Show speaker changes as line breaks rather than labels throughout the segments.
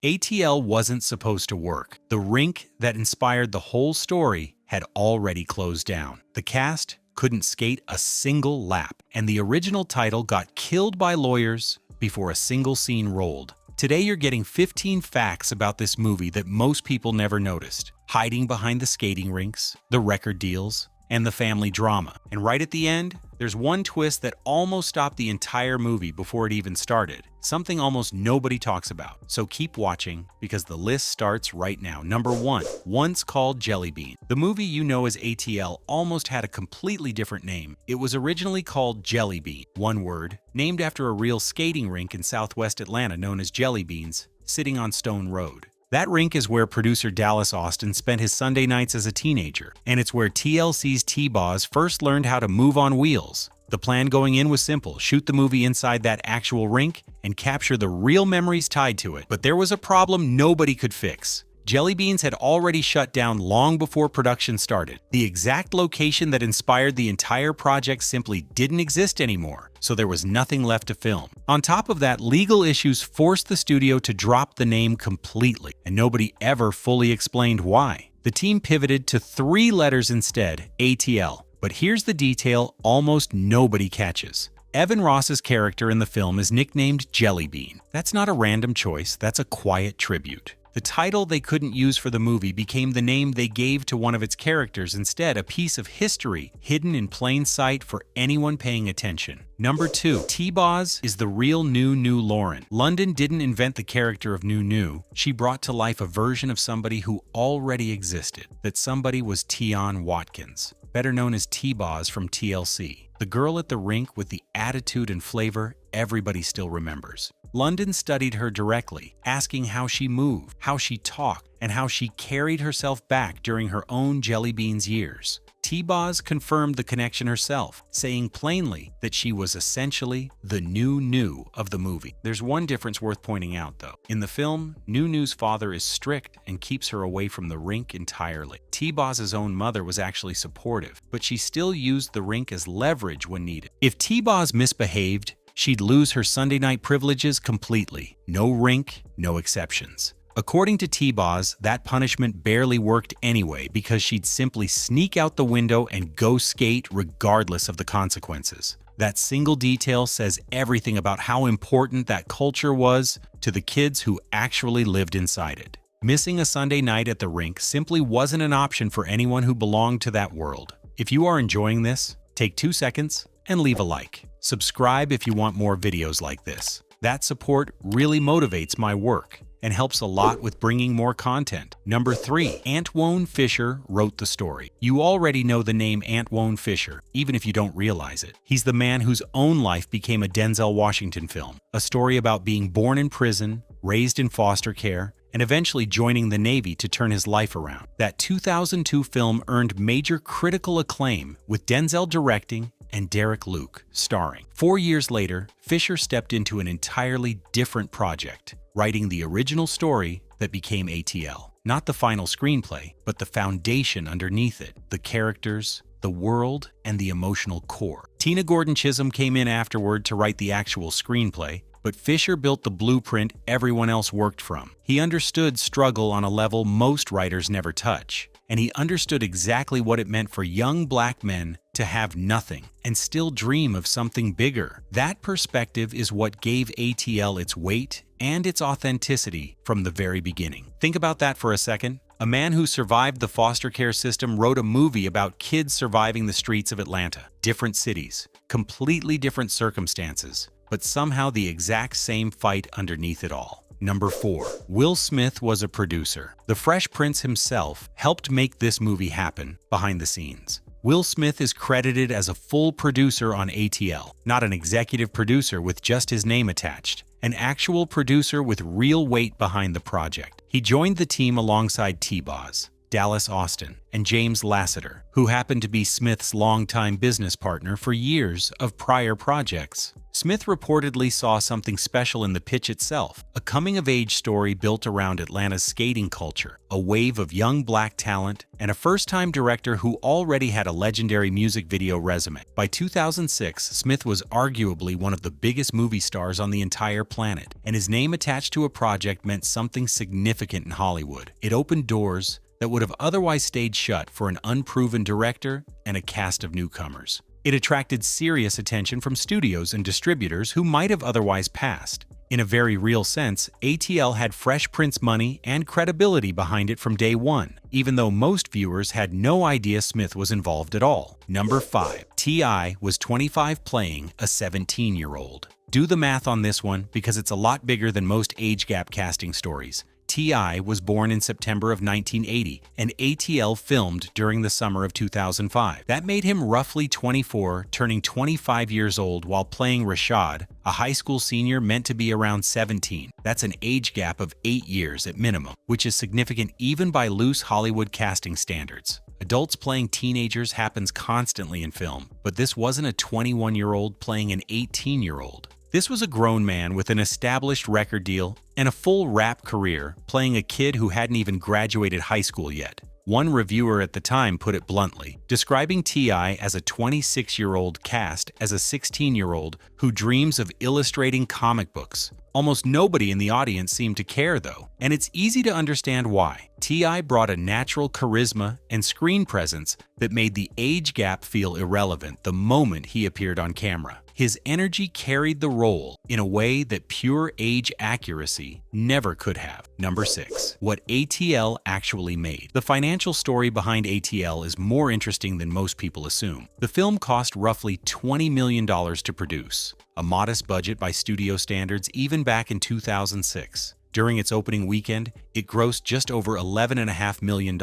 ATL wasn't supposed to work. The rink that inspired the whole story had already closed down. The cast couldn't skate a single lap, and the original title got killed by lawyers before a single scene rolled. Today you're getting 15 facts about this movie that most people never noticed, hiding behind the skating rinks, the record deals, and the family drama. And right at the end, there's one twist that almost stopped the entire movie before it even started, something almost nobody talks about. So keep watching, because the list starts right now. Number 1, once called Jellybean. The movie you know as ATL almost had a completely different name. It was originally called Jellybean, one word, named after a real skating rink in southwest Atlanta known as Jellybeans, sitting on Stone Road. That rink is where producer Dallas Austin spent his Sunday nights as a teenager, and it's where TLC's T-Boz first learned how to move on wheels. The plan going in was simple: shoot the movie inside that actual rink and capture the real memories tied to it. But there was a problem nobody could fix. Jellybeans had already shut down long before production started. The exact location that inspired the entire project simply didn't exist anymore, so there was nothing left to film. On top of that, legal issues forced the studio to drop the name completely, and nobody ever fully explained why. The team pivoted to 3 letters instead, ATL. But here's the detail almost nobody catches. Evan Ross's character in the film is nicknamed Jellybean. That's not a random choice, that's a quiet tribute. The title they couldn't use for the movie became the name they gave to one of its characters instead, a piece of history hidden in plain sight for anyone paying attention. Number 2, T-Boz is the real New Lauren. London didn't invent the character of New. She brought to life a version of somebody who already existed. That somebody was Tion Watkins, better known as T-Boz from TLC. The girl at the rink with the attitude and flavor everybody still remembers. London studied her directly, asking how she moved, how she talked, and how she carried herself back during her own Jellybeans years. T-Boz confirmed the connection herself, saying plainly that she was essentially the New of the movie. There's one difference worth pointing out, though. In the film, New's father is strict and keeps her away from the rink entirely. T-Boz's own mother was actually supportive, but she still used the rink as leverage when needed. If T-Boz misbehaved, she'd lose her Sunday night privileges completely. No rink, no exceptions. According to T-Boz, that punishment barely worked anyway because she'd simply sneak out the window and go skate regardless of the consequences. That single detail says everything about how important that culture was to the kids who actually lived inside it. Missing a Sunday night at the rink simply wasn't an option for anyone who belonged to that world. If you are enjoying this, take 2 seconds and leave a like. Subscribe if you want more videos like this. That support really motivates my work and helps a lot with bringing more content. Number 3, Antwone Fisher wrote the story. You already know the name Antwone Fisher, even if you don't realize it. He's the man whose own life became a Denzel Washington film, a story about being born in prison, raised in foster care, and eventually joining the Navy to turn his life around. That 2002 film earned major critical acclaim, with Denzel directing and Derek Luke starring. 4 years later, Fisher stepped into an entirely different project, writing the original story that became ATL. Not the final screenplay, but the foundation underneath it, the characters, the world, and the emotional core. Tina Gordon Chisholm came in afterward to write the actual screenplay, but Fisher built the blueprint everyone else worked from. He understood struggle on a level most writers never touch, and he understood exactly what it meant for young black men to have nothing and still dream of something bigger. That perspective is what gave ATL its weight and its authenticity from the very beginning. Think about that for a second. A man who survived the foster care system wrote a movie about kids surviving the streets of Atlanta. Different cities, completely different circumstances, but somehow the exact same fight underneath it all. Number 4, Will Smith was a producer. The Fresh Prince himself helped make this movie happen behind the scenes. Will Smith is credited as a full producer on ATL, not an executive producer with just his name attached, an actual producer with real weight behind the project. He joined the team alongside T-Boz. Dallas Austin, and James Lasseter, who happened to be Smith's longtime business partner for years of prior projects. Smith reportedly saw something special in the pitch itself, a coming-of-age story built around Atlanta's skating culture, a wave of young black talent, and a first-time director who already had a legendary music video resume. By 2006, Smith was arguably one of the biggest movie stars on the entire planet, and his name attached to a project meant something significant in Hollywood. It opened doors that would have otherwise stayed shut for an unproven director and a cast of newcomers. It attracted serious attention from studios and distributors who might have otherwise passed. In a very real sense, ATL had Fresh Prince money and credibility behind it from day one, even though most viewers had no idea Smith was involved at all. Number 5. T.I. was 25 playing a 17-year-old. Do the math on this one because it's a lot bigger than most age gap casting stories. T.I. was born in September of 1980, and ATL filmed during the summer of 2005. That made him roughly 24, turning 25 years old while playing Rashad, a high school senior meant to be around 17. That's an age gap of 8 years at minimum, which is significant even by loose Hollywood casting standards. Adults playing teenagers happens constantly in film, but this wasn't a 21-year-old playing an 18-year-old. This was a grown man with an established record deal and a full rap career playing a kid who hadn't even graduated high school yet. One reviewer at the time put it bluntly, describing T.I. as a 26-year-old cast as a 16-year-old who dreams of illustrating comic books. Almost nobody in the audience seemed to care, though, and it's easy to understand why. T.I. brought a natural charisma and screen presence that made the age gap feel irrelevant the moment he appeared on camera. His energy carried the role in a way that pure age accuracy never could have. Number 6. What ATL actually made. The financial story behind ATL is more interesting than most people assume. The film cost roughly $20 million to produce, a modest budget by studio standards even back in 2006. During its opening weekend, it grossed just over $11.5 million,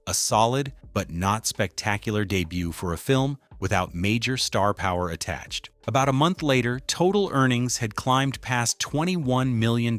a solid but not spectacular debut for a film without major star power attached. About a month later, total earnings had climbed past $21 million,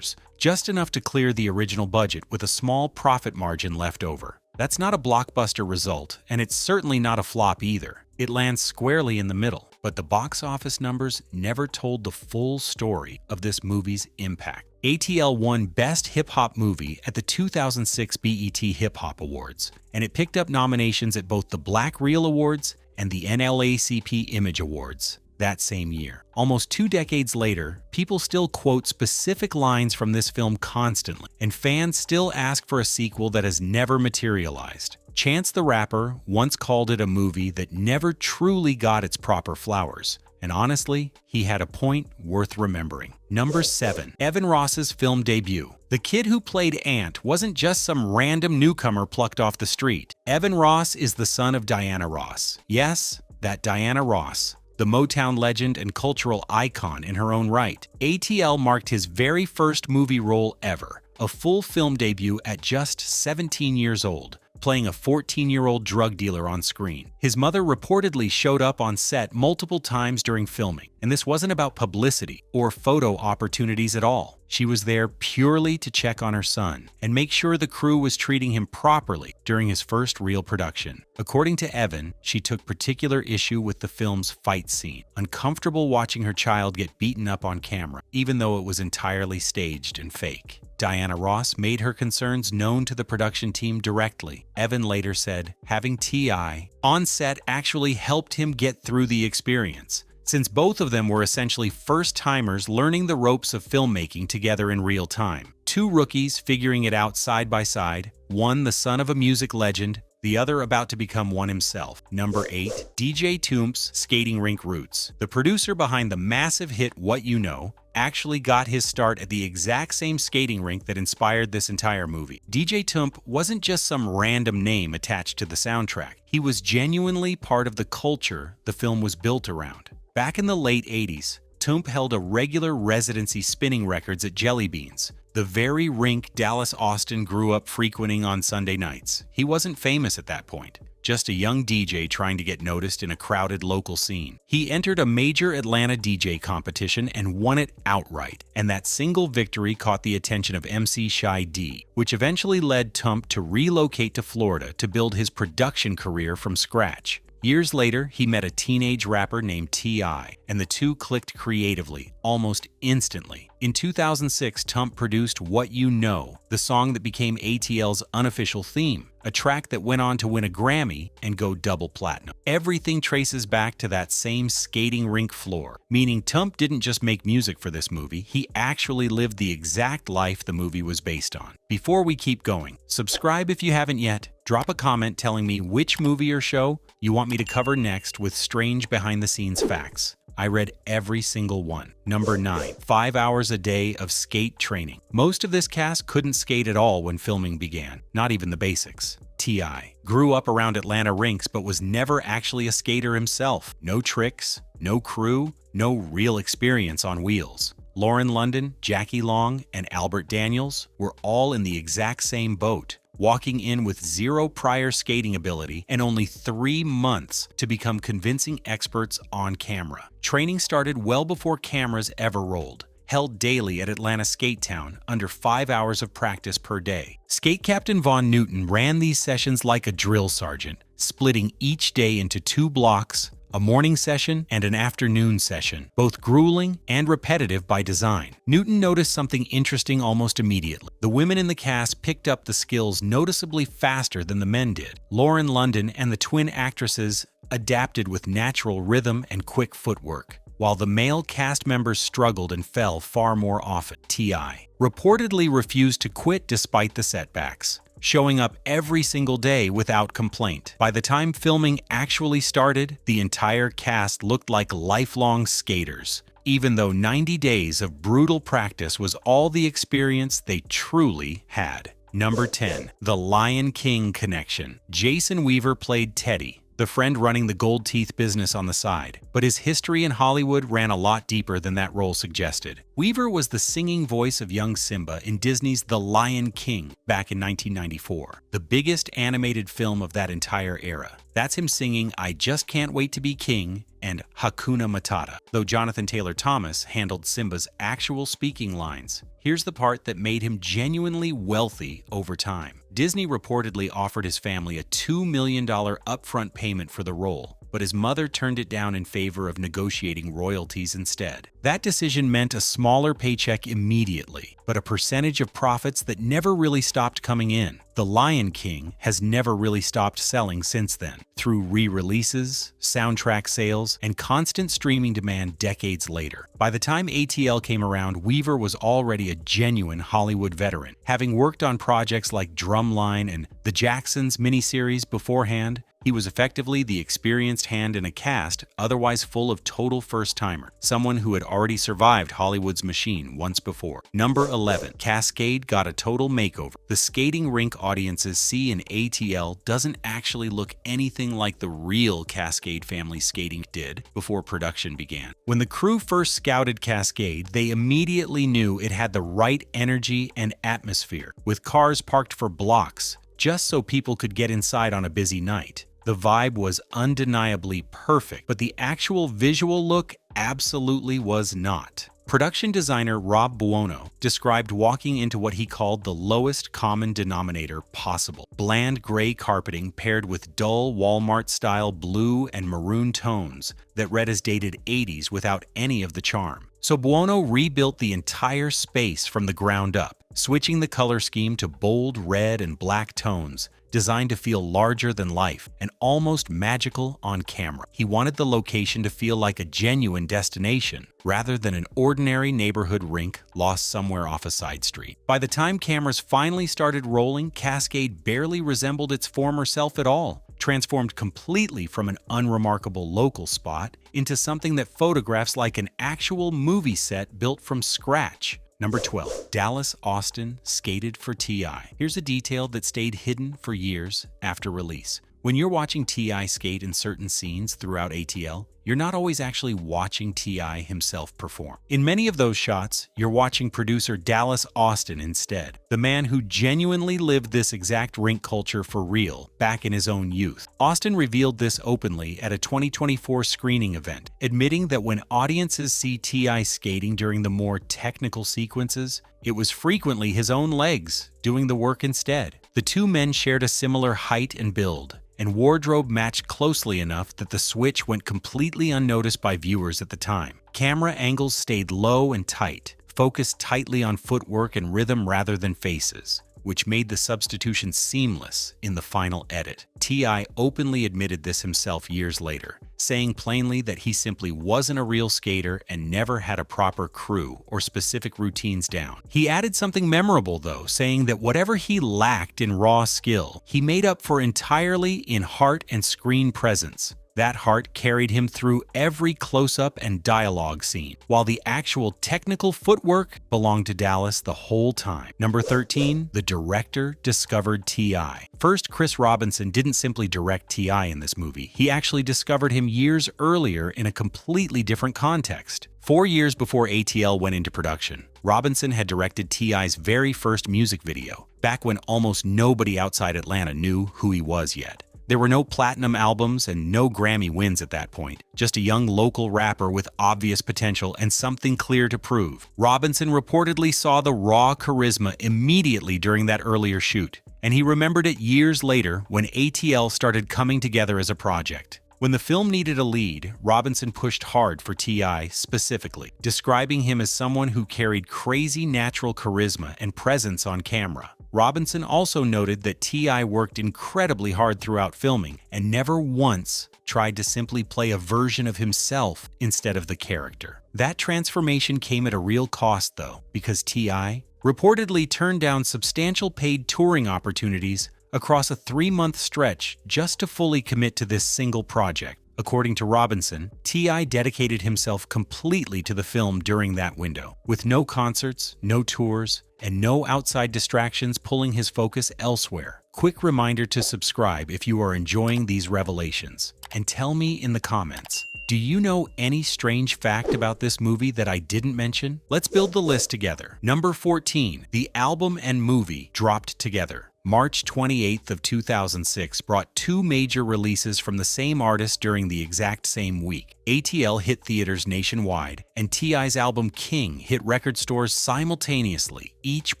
just enough to clear the original budget with a small profit margin left over. That's not a blockbuster result, and it's certainly not a flop either. It lands squarely in the middle, but the box office numbers never told the full story of this movie's impact. ATL won Best Hip Hop Movie at the 2006 BET Hip Hop Awards, and it picked up nominations at both the Black Reel Awards and the NAACP Image Awards that same year. Almost 2 decades later, people still quote specific lines from this film constantly, and fans still ask for a sequel that has never materialized. Chance the Rapper once called it a movie that never truly got its proper flowers, and honestly, he had a point worth remembering. Number 7. Evan Ross's film debut. The kid who played Ant wasn't just some random newcomer plucked off the street. Evan Ross is the son of Diana Ross. Yes, that Diana Ross, the Motown legend and cultural icon in her own right. ATL marked his very first movie role ever, a full film debut at just 17 years old, playing a 14-year-old drug dealer on screen. His mother reportedly showed up on set multiple times during filming, and this wasn't about publicity or photo opportunities at all. She was there purely to check on her son and make sure the crew was treating him properly during his first real production. According to Evan, she took particular issue with the film's fight scene, uncomfortable watching her child get beaten up on camera, even though it was entirely staged and fake. Diana Ross made her concerns known to the production team directly. Evan later said, having T.I. on set actually helped him get through the experience, since both of them were essentially first-timers learning the ropes of filmmaking together in real time. 2 rookies figuring it out side by side, one the son of a music legend, the other about to become one himself. Number 8. DJ Toomp's skating rink roots. The producer behind the massive hit What You Know actually got his start at the exact same skating rink that inspired this entire movie. DJ Toomp wasn't just some random name attached to the soundtrack. He was genuinely part of the culture the film was built around. Back in the late 80s, Toomp held a regular residency spinning records at Jellybeans, the very rink Dallas Austin grew up frequenting on Sunday nights. He wasn't famous at that point, just a young DJ trying to get noticed in a crowded local scene. He entered a major Atlanta DJ competition and won it outright, and that single victory caught the attention of MC Shy D, which eventually led Tump to relocate to Florida to build his production career from scratch. Years later, he met a teenage rapper named T.I., and the two clicked creatively, almost instantly. In 2006, Tump produced What You Know, the song that became ATL's unofficial theme, a track that went on to win a Grammy and go double platinum. Everything traces back to that same skating rink floor, meaning Tump didn't just make music for this movie, he actually lived the exact life the movie was based on. Before we keep going, subscribe if you haven't yet. Drop a comment telling me which movie or show you want me to cover next with strange behind-the-scenes facts. I read every single one. Number 9. 5 hours a day of skate training. Most of this cast couldn't skate at all when filming began, not even the basics. T.I. grew up around Atlanta rinks but was never actually a skater himself. No tricks, no crew, no real experience on wheels. Lauren London, Jackie Long, and Albert Daniels were all in the exact same boat, walking in with zero prior skating ability and only 3 months to become convincing experts on camera. Training started well before cameras ever rolled, held daily at Atlanta Skate Town under 5 hours of practice per day. Skate Captain Von Newton ran these sessions like a drill sergeant, splitting each day into 2 blocks, a morning session and an afternoon session, both grueling and repetitive by design. Newton noticed something interesting almost immediately. The women in the cast picked up the skills noticeably faster than the men did. Lauren London and the twin actresses adapted with natural rhythm and quick footwork, while the male cast members struggled and fell far more often. T.I. reportedly refused to quit despite the setbacks, showing up every single day without complaint. By the time filming actually started, the entire cast looked like lifelong skaters, even though 90 days of brutal practice was all the experience they truly had. Number 10. The Lion King Connection. Jason Weaver played Teddy, the friend running the gold teeth business on the side, but his history in Hollywood ran a lot deeper than that role suggested. Weaver was the singing voice of young Simba in Disney's The Lion King back in 1994, the biggest animated film of that entire era. That's him singing I Just Can't Wait to Be King and Hakuna Matata, though Jonathan Taylor Thomas handled Simba's actual speaking lines. Here's the part that made him genuinely wealthy over time. Disney reportedly offered his family a $2 million upfront payment for the role, but his mother turned it down in favor of negotiating royalties instead. That decision meant a smaller paycheck immediately, but a percentage of profits that never really stopped coming in. The Lion King has never really stopped selling since then, through re-releases, soundtrack sales, and constant streaming demand decades later. By the time ATL came around, Weaver was already a genuine Hollywood veteran, having worked on projects like Drumline and The Jacksons miniseries beforehand. He was effectively the experienced hand in a cast otherwise full of total first-timer, someone who had already survived Hollywood's machine once before. Number 11. Cascade got a total makeover. The skating rink audiences see in ATL doesn't actually look anything like the real Cascade family skating did before production began. When the crew first scouted Cascade, they immediately knew it had the right energy and atmosphere, with cars parked for blocks, just so people could get inside on a busy night. The vibe was undeniably perfect, but the actual visual look absolutely was not. Production designer Rob Buono described walking into what he called the lowest common denominator possible. Bland gray carpeting paired with dull Walmart-style blue and maroon tones that read as dated 80s without any of the charm. So Buono rebuilt the entire space from the ground up, switching the color scheme to bold red and black tones, designed to feel larger than life and almost magical on camera. He wanted the location to feel like a genuine destination, rather than an ordinary neighborhood rink lost somewhere off a side street. By the time cameras finally started rolling, Cascade barely resembled its former self at all, transformed completely from an unremarkable local spot into something that photographs like an actual movie set built from scratch. Number 12. Dallas Austin skated for T.I. Here's a detail that stayed hidden for years after release. When you're watching T.I. skate in certain scenes throughout ATL, you're not always actually watching T.I. himself perform. In many of those shots, you're watching producer Dallas Austin instead, the man who genuinely lived this exact rink culture for real back in his own youth. Austin revealed this openly at a 2024 screening event, admitting that when audiences see T.I. skating during the more technical sequences, it was frequently his own legs doing the work instead. The two men shared a similar height and build, and wardrobe matched closely enough that the switch went completely unnoticed by viewers at the time. Camera angles stayed low and tight, focused tightly on footwork and rhythm rather than faces, which made the substitution seamless in the final edit. T.I. openly admitted this himself years later, saying plainly that he simply wasn't a real skater and never had a proper crew or specific routines down. He added something memorable though, saying that whatever he lacked in raw skill, he made up for entirely in heart and screen presence. That heart carried him through every close-up and dialogue scene, while the actual technical footwork belonged to Dallas the whole time. Number 13, the director discovered T.I. First, Chris Robinson didn't simply direct T.I. in this movie. He actually discovered him years earlier in a completely different context. 4 years before ATL went into production, Robinson had directed T.I.'s very first music video, back when almost nobody outside Atlanta knew who he was yet. There were no platinum albums and no Grammy wins at that point, just a young local rapper with obvious potential and something clear to prove. Robinson reportedly saw the raw charisma immediately during that earlier shoot, and he remembered it years later when ATL started coming together as a project. When the film needed a lead, Robinson pushed hard for T.I. specifically, describing him as someone who carried crazy natural charisma and presence on camera. Robinson also noted that T.I. worked incredibly hard throughout filming and never once tried to simply play a version of himself instead of the character. That transformation came at a real cost though, because T.I. reportedly turned down substantial paid touring opportunities across a 3-month stretch just to fully commit to this single project. According to Robinson, T.I. dedicated himself completely to the film during that window, with no concerts, no tours, and no outside distractions pulling his focus elsewhere. Quick reminder to subscribe if you are enjoying these revelations. And tell me in the comments, do you know any strange fact about this movie that I didn't mention? Let's build the list together. Number 14, the album and movie dropped together. March 28th of 2006 brought 2 major releases from the same artist during the exact same week. ATL hit theaters nationwide, and T.I.'s album King hit record stores simultaneously, each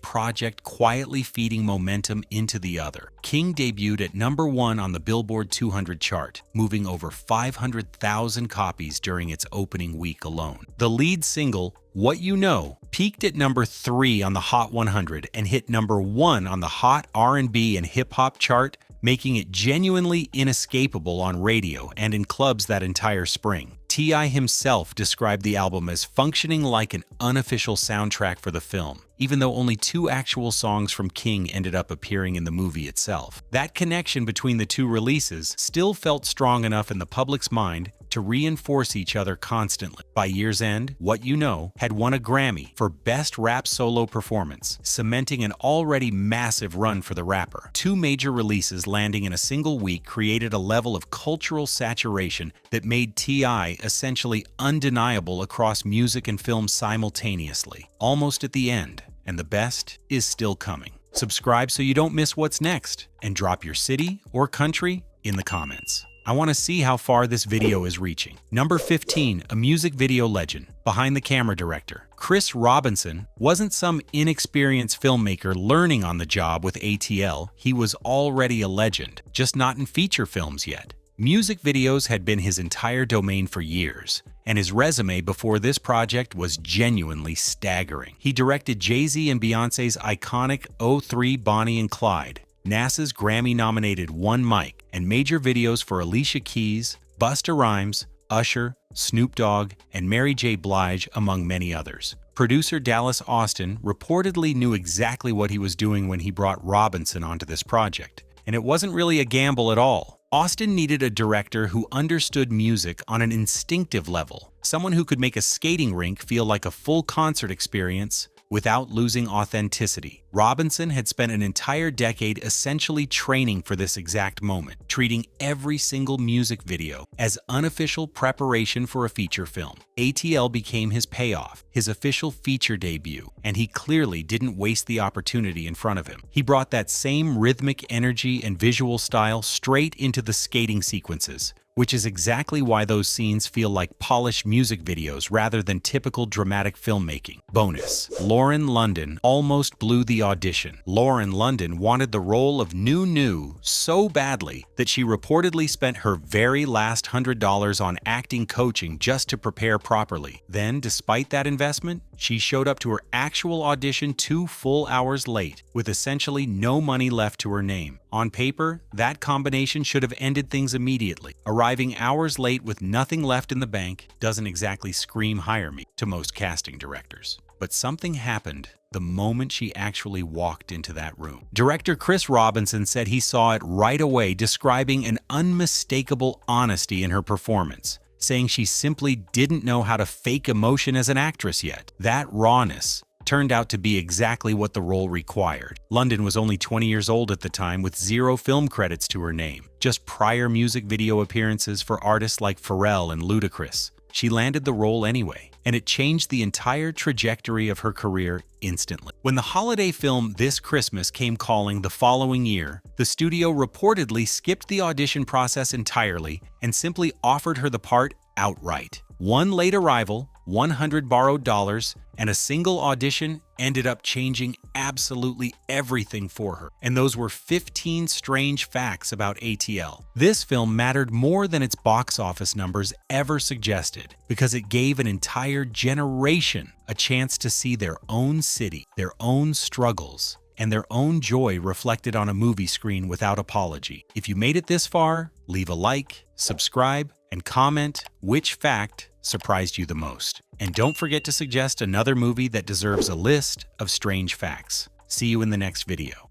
project quietly feeding momentum into the other. King debuted at number 1 on the Billboard 200 chart, moving over 500,000 copies during its opening week alone. The lead single, What You Know, peaked at number 3 on the Hot 100 and hit number 1 on the Hot R&B and Hip Hop chart, making it genuinely inescapable on radio and in clubs that entire spring. T.I. himself described the album as functioning like an unofficial soundtrack for the film, even though only 2 actual songs from King ended up appearing in the movie itself. That connection between the 2 releases still felt strong enough in the public's mind to reinforce each other constantly. By year's end, What You Know had won a Grammy for Best Rap Solo Performance, cementing an already massive run for the rapper. 2 major releases landing in a single week created a level of cultural saturation that made T.I. essentially undeniable across music and film simultaneously, almost at the end, and the best is still coming. Subscribe so you don't miss what's next, and drop your city or country in the comments. I want to see how far this video is reaching. Number 15, a music video legend, behind the camera director. Chris Robinson wasn't some inexperienced filmmaker learning on the job with ATL. He was already a legend, just not in feature films yet. Music videos had been his entire domain for years, and his resume before this project was genuinely staggering. He directed Jay-Z and Beyoncé's iconic 03 Bonnie and Clyde, NASA's Grammy-nominated One Mic, and major videos for Alicia Keys, Busta Rhymes, Usher, Snoop Dogg, and Mary J. Blige, among many others. Producer Dallas Austin reportedly knew exactly what he was doing when he brought Robinson onto this project, and it wasn't really a gamble at all. Austin needed a director who understood music on an instinctive level, someone who could make a skating rink feel like a full concert experience without losing authenticity. Robinson had spent an entire decade essentially training for this exact moment, treating every single music video as unofficial preparation for a feature film. ATL became his payoff, his official feature debut, and he clearly didn't waste the opportunity in front of him. He brought that same rhythmic energy and visual style straight into the skating sequences, which is exactly why those scenes feel like polished music videos rather than typical dramatic filmmaking. Bonus: Lauren London almost blew the audition. Lauren London wanted the role of New so badly that she reportedly spent her very last $100 on acting coaching just to prepare properly. Then, despite that investment, she showed up to her actual audition 2 full hours late, with essentially no money left to her name. On paper, that combination should have ended things immediately. Arriving hours late with nothing left in the bank doesn't exactly scream "hire me" to most casting directors. But something happened the moment she actually walked into that room. Director Chris Robinson said he saw it right away, describing an unmistakable honesty in her performance, saying she simply didn't know how to fake emotion as an actress yet. That rawness turned out to be exactly what the role required. London was only 20 years old at the time, with 0 film credits to her name, just prior music video appearances for artists like Pharrell and Ludacris. She landed the role anyway, and it changed the entire trajectory of her career instantly. When the holiday film This Christmas came calling the following year, the studio reportedly skipped the audition process entirely and simply offered her the part outright. 1 late arrival, 100 borrowed dollars, and a single audition ended up changing absolutely everything for her. And those were 15 strange facts about ATL. This film mattered more than its box office numbers ever suggested, because it gave an entire generation a chance to see their own city, their own struggles, and their own joy reflected on a movie screen without apology. If you made it this far, leave a like, subscribe, and comment which fact surprised you the most. And don't forget to suggest another movie that deserves a list of strange facts. See you in the next video.